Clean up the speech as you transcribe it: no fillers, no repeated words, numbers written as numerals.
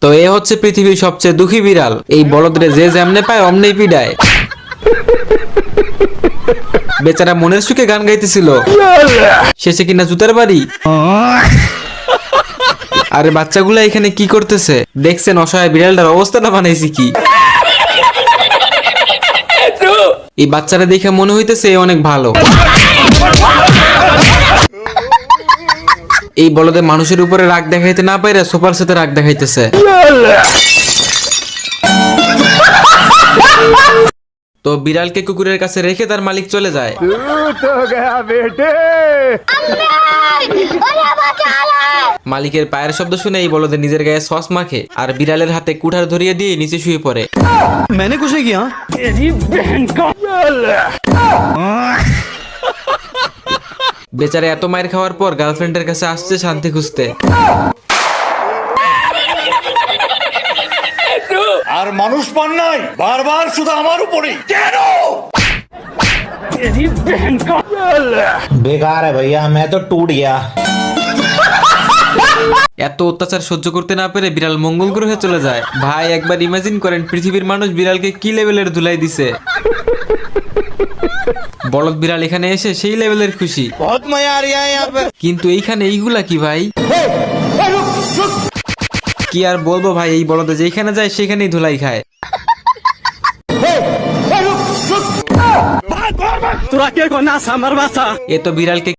তো এ হচ্ছে পৃথিবীর সবচেয়ে দুঃখী বিড়াল। এই বলদরে যে যেমনে পায় অমনেই পিডায়। বেচারা মনের সুখে গান গাইতেছিল, শেষে কিনা জুতার বাড়ি। আরে বাচ্চাগুলা এখানে কি করতেছে দেখছেন? অসহায় বিড়ালটার অবস্থাটা বানাইছি কি। এই বাচ্চারা দেখে মনে হইতেছে এ অনেক ভালো। এই বলদে মানুষের উপরে রাগ দেখাইতে না পাইরা সোফার সাথে রাগ দেখাইতেছে। তো বিড়ালকে কুকুরের কাছে রেখে তার মালিক চলে যায়। মালিকের পায়ের শব্দ শুনে এই বলদে নিজের গায়ে সস মাখে আর বিড়ালের হাতে কুঠার ধরিয়ে দিয়ে নিচে শুয়ে পড়ে। मैंने कुछ नहीं किया। বেচারা এত মায়ের খাওয়ার পর গার্লফ্রেন্ডের কাছে আসছে শান্তি খুঁজতে। আর মানুষ পান নাই, বারবার শুধু আমার উপরেই কেন? बेकार है भैया, मैं तो टूट गया। এত অত্যাচার সহ্য করতে না পেরে বিড়াল মঙ্গল গ্রহে চলে যায়। ভাই একবার ইমাজিন করেন পৃথিবীর মানুষ বিড়ালকে কি লেভেলের ধুলাই দিছে। বলদ বিড়াল এখানে এসে সেই লেভেলের খুশি। बहुत मजा आ रहा है यहाँ पे। কিন্তু এইখানে এইগুলা কি ভাই? কি আর বলবো ভাই, এই বলদে যেখানে যায় সেখানেই ধুলাই খায়। तुरा के को ना समर बासा। এ তো বিড়ালকে